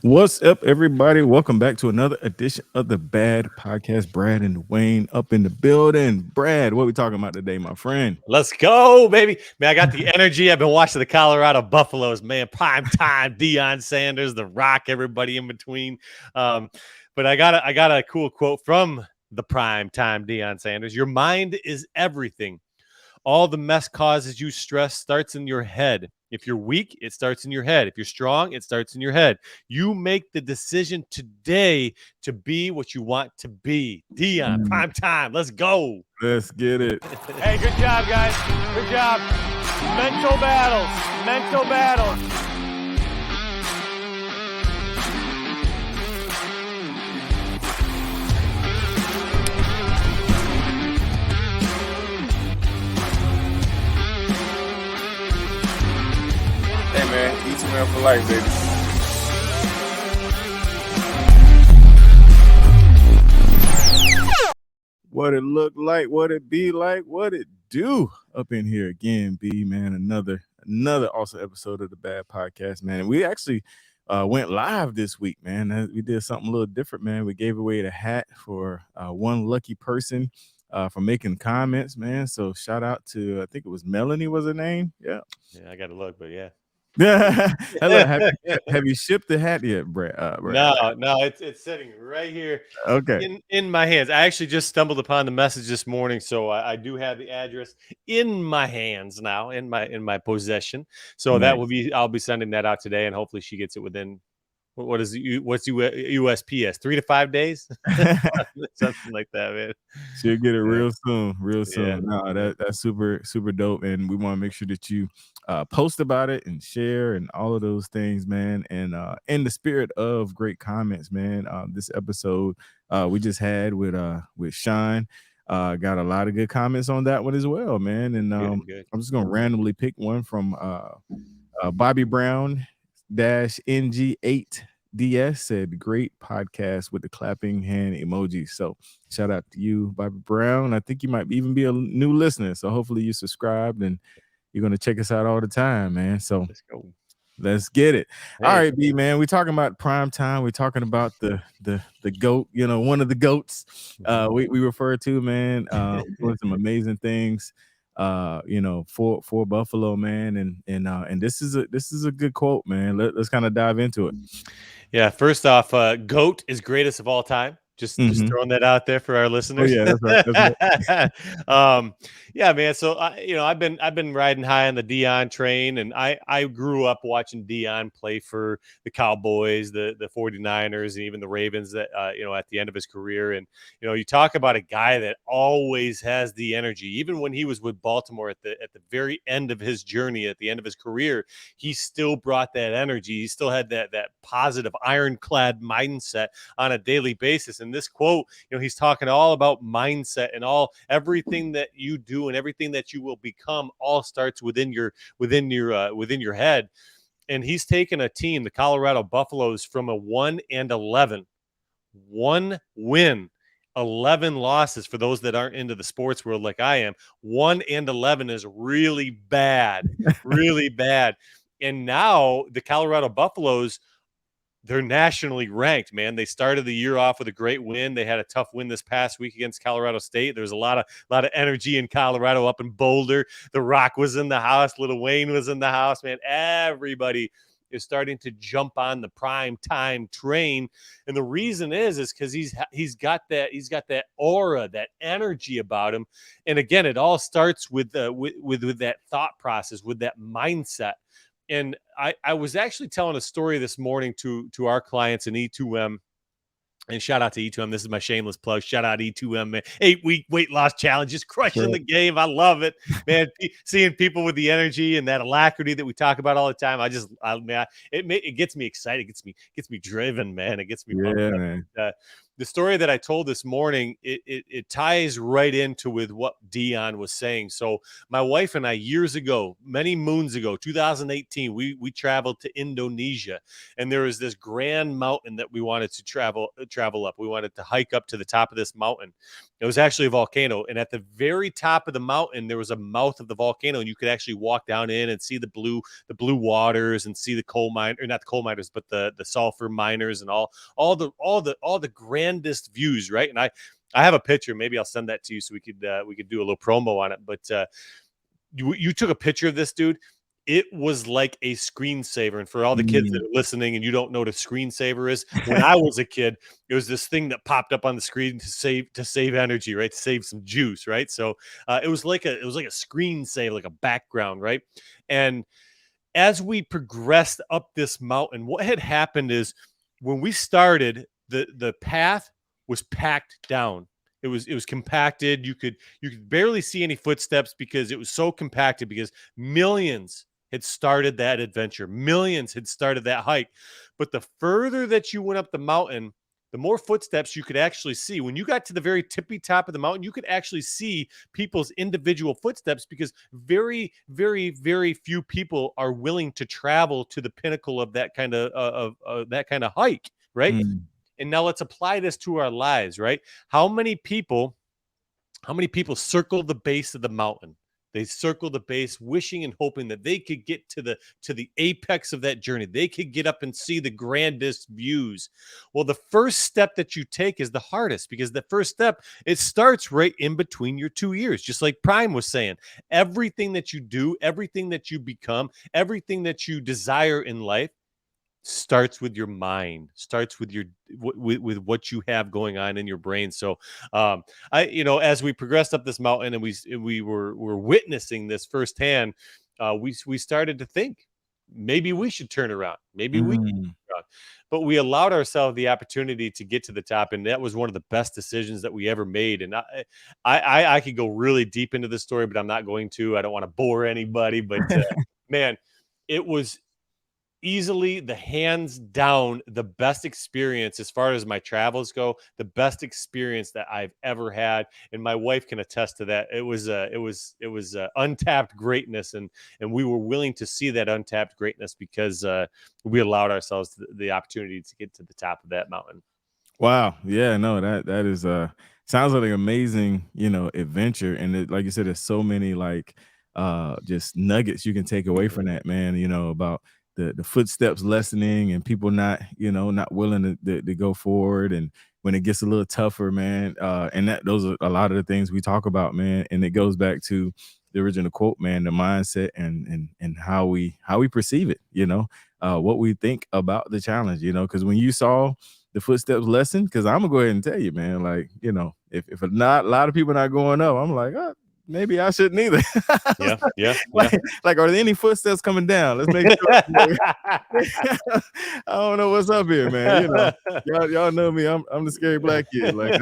What's up, everybody? Welcome back to another edition of the Bad Podcast. Brad and Dwayne up in the building. Brad, what are we talking about today, my friend? Let's go, baby. Man, I got the energy. I've been watching the Colorado Buffaloes, man. Prime time, Deion Sanders, The Rock, everybody in between. But I got a cool quote from the prime time Deion Sanders. Your mind is everything. All the mess causes you stress starts in your head. If you're weak, it starts in your head. If you're strong, it starts in your head. You make the decision today to be what you want to be. Deion, prime time. Let's go. Let's get it. Hey, good job, guys. Good job. Mental battles. Mental battles. Hey man, eat man for life, baby. What it look like, what it be like, what it do up in here again, B man. Another awesome episode of the Bad Podcast, man. We actually went live this week, man. We did something a little different, man. We gave away the hat for one lucky person for making comments, man. So shout out to I think it was Melanie was her name. Yeah. Yeah, I got to look, but yeah. Hello, have you shipped the hat yet, Brad? No, it's sitting right here Okay. in my hands. I actually just stumbled upon the message this morning, so I do have the address in my hands now, in my possession. So that Nice. will be I'll be sending that out today, and hopefully she gets it within what's USPS 3 to 5 days, something like that, man. She'll get it Yeah. real soon, real Yeah. soon. No, that's super dope, and we want to make sure that you post about it and share and all of those things, man. And in the spirit of great comments, man, this episode we just had with Sean got a lot of good comments on that one as well, man. And Good. I'm just gonna randomly pick one from Bobby Brown -NG8 DS said, great podcast with the clapping hand emoji. So shout out to you, Bobby Brown. I think you might even be a new listener. So hopefully you subscribed and you're going to check us out all the time, man. So Let's go. let's get it. All Hey. right, B man. We're talking about prime time. We're talking about the GOAT, one of the GOATs we refer to, man. Doing some amazing things for Buffalo, man. And this is a good quote, man. Let's kind of dive into it. Yeah, first off, GOAT is greatest of all time. Just throwing that out there for our listeners. Oh yeah, that's right. That's right. Yeah, man. So I've been riding high on the Dion train, and I grew up watching Dion play for the Cowboys, the 49ers, and even the Ravens. That at the end of his career, and you talk about a guy that always has the energy. Even when he was with Baltimore at the very end of his journey, at the end of his career, he still brought that energy. He still had that positive, ironclad mindset on a daily basis. And this quote, he's talking all about mindset and everything that you do and everything that you will become all starts within your head. And he's taken a team, the Colorado Buffaloes, from a 1-11, 1 win, 11 losses. For those that aren't into the sports world like I am, 1-11 is really bad, really bad. And now the Colorado Buffaloes, they're nationally ranked, man. They started the year off with a great win. They had a tough win this past week against Colorado State. There was a lot of energy in Colorado, up in Boulder. The Rock was in the house. Lil Wayne was in the house, man. Everybody is starting to jump on the prime time train. And the reason is because he's got that aura, that energy about him. And again, it all starts with that thought process, with that mindset. And I was actually telling a story this morning to our clients in E2M. And shout out to E2M. This is my shameless plug. Shout out E2M, man. 8-week weight loss challenge, just crushing the game. I love it, man. Seeing people with the energy and that alacrity that we talk about all the time. It gets me excited. It gets me driven, man. It gets me pumped up. man. the story that I told this morning, it ties right into with what Dion was saying. So my wife and I, years ago, many moons ago, 2018, we traveled to Indonesia, and there was this grand mountain that we wanted to travel up. We wanted to hike up to the top of this mountain. It was actually a volcano, and at the very top of the mountain, there was a mouth of the volcano, and you could actually walk down in and see the blue waters and see the coal mine, or not the coal miners, but the sulfur miners and all the grandest views, right? And I have a picture. Maybe I'll send that to you so we could do a little promo on it. But you took a picture of this, dude. It was like a screensaver. And for all the kids that are listening and you don't know what a screensaver is, when I was a kid, it was this thing that popped up on the screen to save energy, right? To save some juice, right? So it was like a screensaver, like a background, right? And as we progressed up this mountain, what had happened is when we started, the path was packed down. It was compacted. You could barely see any footsteps because it was so compacted, because millions had started that adventure. Millions had started that hike. But the further that you went up the mountain, the more footsteps you could actually see. When you got to the very tippy top of the mountain, you could actually see people's individual footsteps, because very, very, very few people are willing to travel to the pinnacle of that kind of hike, right? And now let's apply this to our lives, right? How many people circle the base of the mountain? They circle the base, wishing and hoping that they could get to the apex of that journey. They could get up and see the grandest views. Well, the first step that you take is the hardest, because the first step, it starts right in between your two ears. Just like Prime was saying, everything that you do, everything that you become, everything that you desire in life starts with your mind, starts with your with what you have going on in your brain. So as we progressed up this mountain and we were witnessing this firsthand, we started to think maybe we should turn around, maybe we should turn around. But we allowed ourselves the opportunity to get to the top, and that was one of the best decisions that we ever made. And I could go really deep into this story, but I'm not going to. I don't want to bore anybody, but man, it was easily the hands down the best experience as far as my travels go, the best experience that I've ever had, and my wife can attest to that. It was untapped greatness, and we were willing to see that untapped greatness because we allowed ourselves the opportunity to get to the top of that mountain. Wow. Yeah, no, that is sounds like an amazing, adventure. And like you said, there's so many just nuggets you can take away from that, man, about the footsteps lessening and people not willing to go forward, and when it gets a little tougher, man, and those are a lot of the things we talk about, man. And it goes back to the original quote, man, the mindset and how we perceive it, what we think about the challenge, because when you saw the footsteps lessen, because I'm gonna go ahead and tell you, man, if a lot of people not going up, I'm like, maybe I shouldn't either. Yeah. Like, are there any footsteps coming down? Let's make sure. I don't know what's up here, man. Y'all know me. I'm the scary black kid. Like,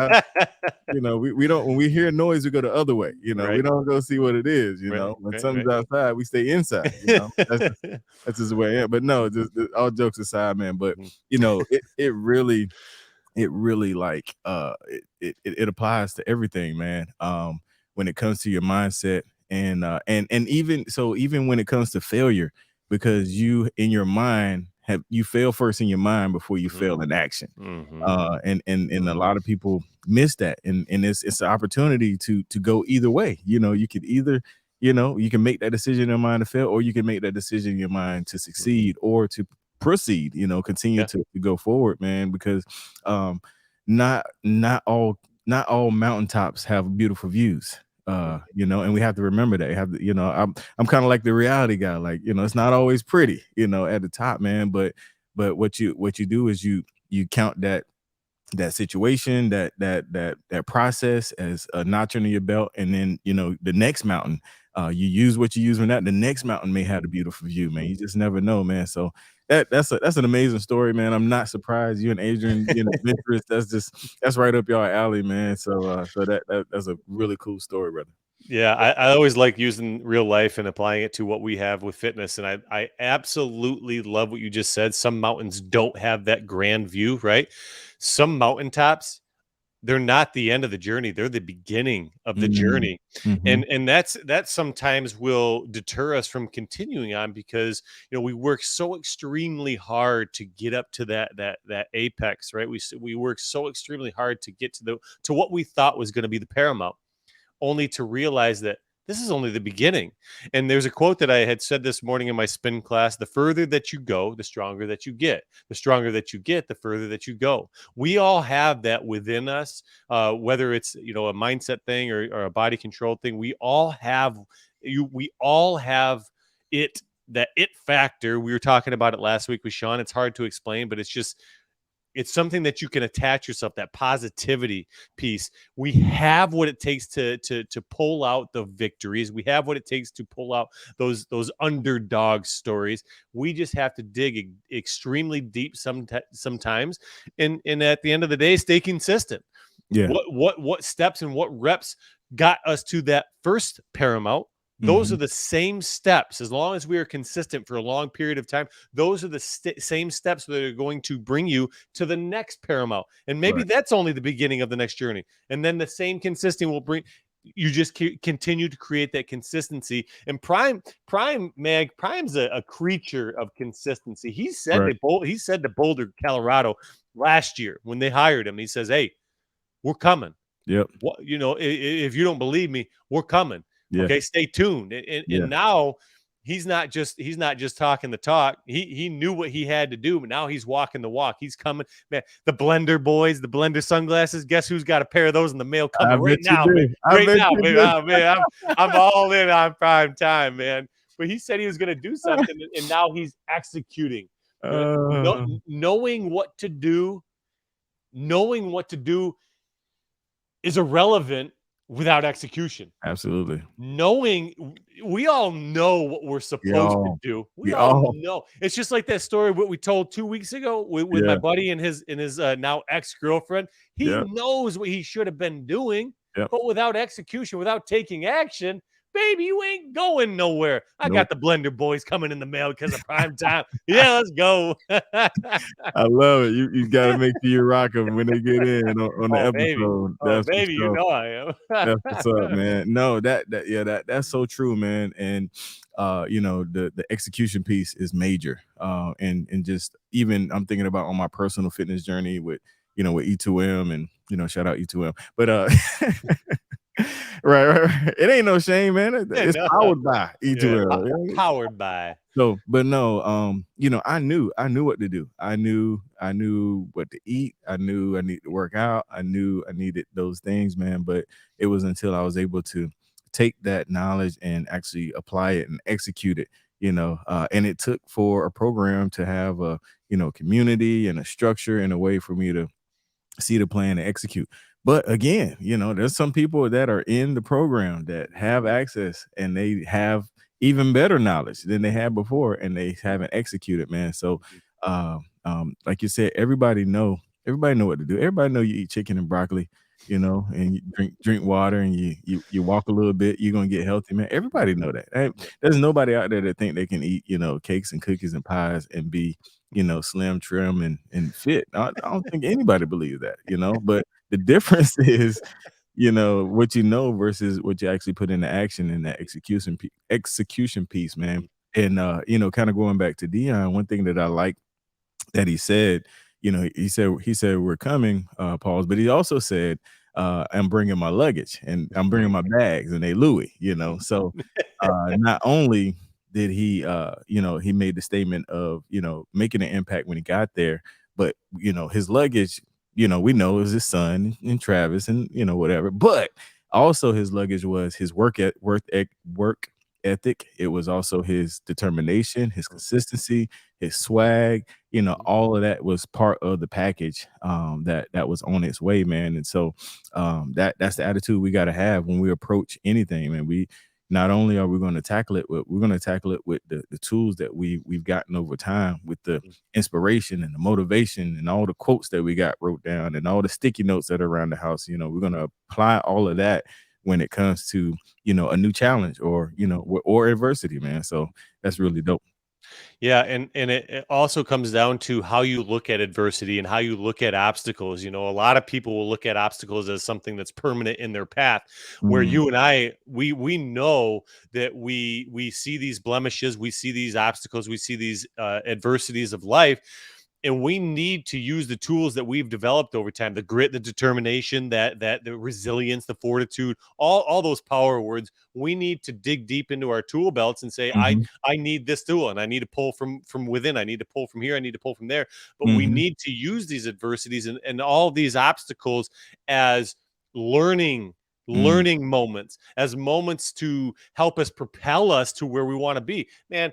we don't, when we hear noise, we go the other way. Right. We don't go see what it is. When something's outside, we stay inside. That's just the way I am. But no, just all jokes aside, man. But it really it applies to everything, man. When it comes to your mindset and even when it comes to failure, because you in your mind you fail first in your mind before you fail in action. And a lot of people miss that, and it's an opportunity to go either way. You could either you can make that decision in your mind to fail, or you can make that decision in your mind to succeed or to proceed, continue to go forward, man, because not all mountaintops have beautiful views. And we have to remember that. I'm kind of like the reality guy. Like, it's not always pretty, at the top, man. But what you do is you count that situation, that process as a notch under your belt, and then the next mountain, you use what you use from that. The next mountain may have a beautiful view, man. You just never know, man. So that's an amazing story, man. I'm not surprised you and Adrian, adventurous. That's right up your alley, man. So that's a really cool story, brother. Yeah, I always like using real life and applying it to what we have with fitness. And I absolutely love what you just said. Some mountains don't have that grand view, right? Some mountaintops they're not the end of the journey. They're the beginning of the Mm-hmm. journey. Mm-hmm. And that sometimes will deter us from continuing on because, we work so extremely hard to get up to that apex, right? We work so extremely hard to get to what we thought was going to be the paramount, only to realize that this is only the beginning. And there's a quote that I had said this morning in my spin class: the further that you go, the stronger that you get. The stronger that you get, the further that you go. We all have that within us, whether it's, a mindset thing or a body control thing. We all have it, that it factor. We were talking about it last week with Sean. It's hard to explain, but it's something that you can attach yourself, that positivity piece. We have what it takes to pull out the victories. We have what it takes to pull out those underdog stories. We just have to dig extremely deep sometimes, and at the end of the day, stay consistent. Yeah. What steps and what reps got us to that first paramount? Those are the same steps. As long as we are consistent for a long period of time, those are the same steps that are going to bring you to the next paramount. And maybe that's only the beginning of the next journey. And then the same consistency will bring you, just continue to create that consistency. And Prime's a creature of consistency. He said to Boulder, Colorado last year when they hired him, he says, "Hey, we're coming. Yep. If you don't believe me, we're coming. Yeah. Okay, stay tuned." And now he's not just talking the talk. He knew what he had to do, but now he's walking the walk. He's coming, man. The Blender boys, the Blender sunglasses. Guess who's got a pair of those in the mail coming right now, man? Right now, baby. Oh, man, I'm all in on Prime time, man. But he said he was going to do something, and now he's executing. Knowing what to do is irrelevant without execution. Absolutely. We all know what we're supposed to do. We all know. It's just like that story what we told 2 weeks ago with my buddy and his now ex-girlfriend. He knows what he should have been doing, but without execution, without taking action, baby, you ain't going nowhere. I got the Blender boys coming in the mail because of Prime time. Yeah, let's go. I love it. You got to make sure you rock them when they get in on the episode. Baby, you know I am. That's what's up, man. No, that's so true, man. And the execution piece is major. And just even I'm thinking about on my personal fitness journey with with E2M, and shout out E2M, but Right. It ain't no shame, man. It's powered by E2L. Powered by. So, but no, I knew what to do. I knew what to eat. I knew I needed to work out. I knew I needed those things, man. But it was until I was able to take that knowledge and actually apply it and execute it, and it took for a program to have a, community and a structure and a way for me to see the plan and execute. But again, there's some people that are in the program that have access and they have even better knowledge than they had before, and they haven't executed, man. So, like you said, everybody know what to do. Everybody know you eat chicken and broccoli, and you drink water, and you walk a little bit, you're gonna get healthy, man. Everybody know that. There's nobody out there that think they can eat, cakes and cookies and pies and be, slim, trim, and fit. I don't think anybody believes that, but the difference is, what versus what you actually put into action in that execution piece, man. And kind of going back to Dion, one thing that I like that he said, he said we're coming, pause, but he also said, I'm bringing my luggage and I'm bringing my bags, and they Louis, so not only did he he made the statement of making an impact when he got there, but his luggage, we know is his son and Travis and whatever, but also his luggage was his work ethic. It was also his determination, his consistency, his swag. All of that was part of the package that was on its way, man. And so that's the attitude we got to have when we approach anything, man. We not only are we going to tackle it, but we're going to tackle it with the tools that we've gotten over time, with the inspiration and the motivation and all the quotes that we got wrote down and all the sticky notes that are around the house. We're going to apply all of that when it comes to, a new challenge or, or adversity, man. So that's really dope. Yeah, and it also comes down to how you look at adversity and how you look at obstacles. A lot of people will look at obstacles as something that's permanent in their path, where Mm, you and I, we know that we see these blemishes, we see these obstacles, we see these adversities of life, and we need to use the tools that we've developed over time, the grit, the determination, that the resilience, the fortitude, all those power words. We need to dig deep into our tool belts and say, I mhm, I need this tool, and I need to pull from within. I need to pull from here. I need to pull from there. But we mhm, need to use these adversities and all these obstacles as learning mm. moments, as moments to help us propel us to where we want to be. Man,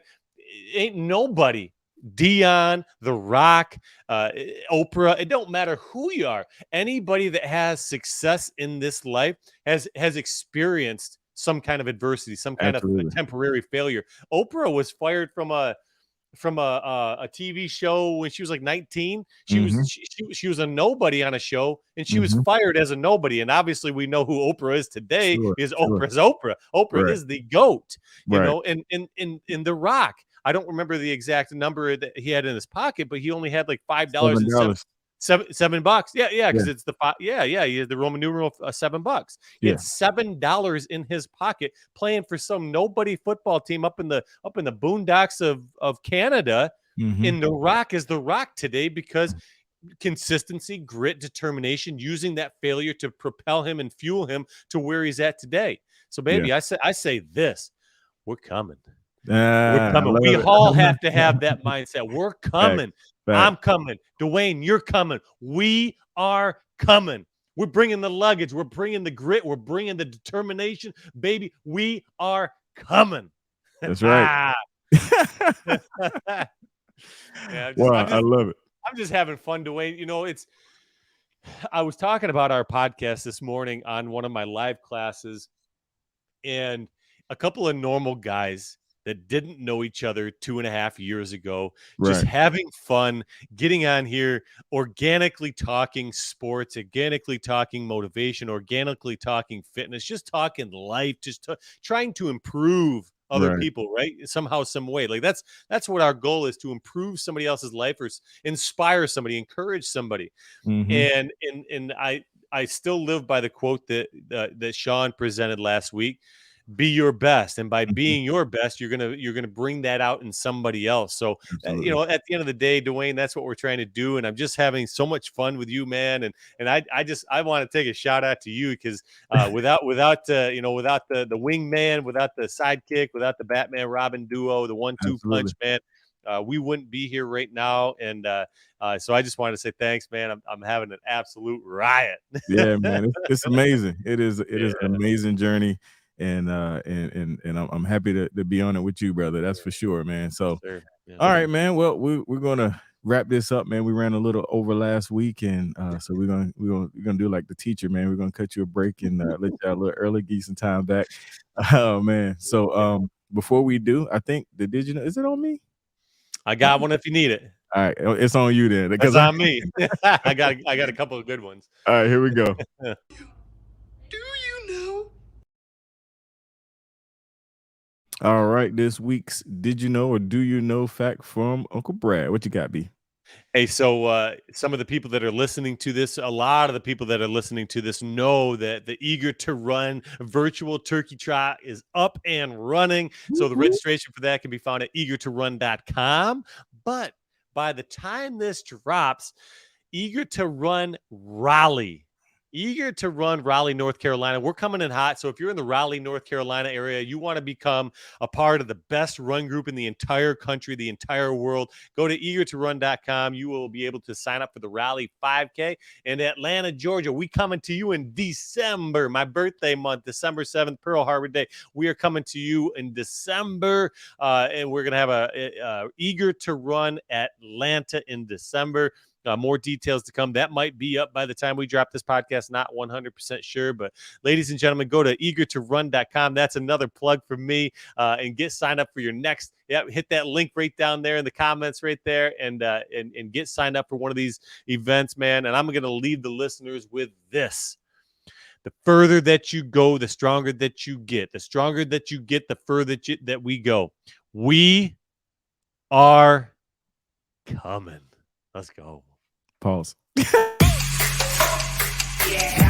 ain't nobody, Dion, The Rock, Oprah, it don't matter who you are. Anybody that has success in this life has experienced some kind of adversity, some kind of a Absolutely. temporary failure. Oprah was fired from a TV show when she was like 19. Mhm, She was a nobody on a show, and she was mhm. fired as a nobody. And obviously, we know who Oprah is today. Sure, Is sure. Oprah's Oprah? Oprah Right, is the goat. right. And in The Rock, I don't remember the exact number that he had in his pocket, but he only had like $5 and $7. seven bucks. Yeah, Yeah, because it's the five. Yeah. He had the Roman numeral $7. He yeah. had $7 in his pocket playing for some nobody football team up in the boondocks of Canada. Mhm. And The Rock is The Rock today because consistency, grit, determination, using that failure to propel him and fuel him to where he's at today. So, Yeah. baby, I say this: we're coming. We're Ah, I coming. We love all have it. to have that mindset. We're Facts, coming. I'm facts. coming. Dawain, you're coming. We are coming. We're bringing the luggage. We're bringing the grit. We're bringing the determination. Baby, we are coming. That's right. Yeah, I'm just, Wow, I'm I just, love it. I'm just having fun, Dwayne. I was talking about our podcast this morning on one of my live classes, and a couple of normal guys that didn't know each other 2.5 years ago, just Right. having fun, getting on here, organically talking sports, organically talking motivation, organically talking fitness, just talking life, just trying to improve other Right. people, right? Somehow, some way. Like that's what our goal is, to improve somebody else's life or inspire somebody, encourage somebody. Mhm. And I still live by the quote that Sean presented last week: be your best, and by Mhm. being your best, you're gonna bring that out in somebody else. So Absolutely. at the end of the day, Dwayne, that's what we're trying to do, and I'm just having so much fun with you, man. And I want to take a shout out to you, because without the wingman, without the sidekick, without the Batman Robin duo, the 1-2 punch, Absolutely. man, we wouldn't be here right now. And so I just wanted to say thanks, man. I'm having an absolute riot. Yeah, man. It's amazing. It is Yeah, an amazing journey, and I'm happy to be on it with you, brother. That's for sure, man. So, sir. Yeah. all right, man. Well, we're gonna wrap this up, man. We ran a little over last week, and so we're gonna do like the teacher, man. We're gonna cut you a break and let you out a little early, give you some time back. Oh man. So before we do, I think did you know, is it on me? I got one if you need it. All right, it's on you then, That's because on me. I got a couple of good ones. all right, here we go. Do you know? All right, this week's did you know or do you know fact from Uncle Brad. What you got, B? Hey, so some of the people that are listening to this, a lot of the people that are listening to this know that the Eager to Run virtual turkey trot is up and running. So the Woo-hoo. registration for that can be found at eagertorun.com. But by the time this drops, Eager to Run Raleigh. Eager to Run Raleigh, North Carolina. We're coming in hot. So if you're in the Raleigh, North Carolina area, you want to become a part of the best run group in the entire country, the entire world, go to eagertorun.com. You will be able to sign up for the Raleigh 5K. In Atlanta, Georgia, we coming to you in December, my birthday month, December 7th, Pearl Harbor Day. We are coming to you in December, and we're going to have a Eager to Run Atlanta in December. More details to come. That might be up by the time we drop this podcast. Not 100% sure, but ladies and gentlemen, go to eagertorun.com. That's another plug for me, and get signed up for your next. Yeah, hit that link right down there in the comments right there, and get signed up for one of these events, man. And I'm going to leave the listeners with this: the further that you go, the stronger that you get. The stronger that you get, the further that we go. We are coming. Let's go. Pause. Yeah.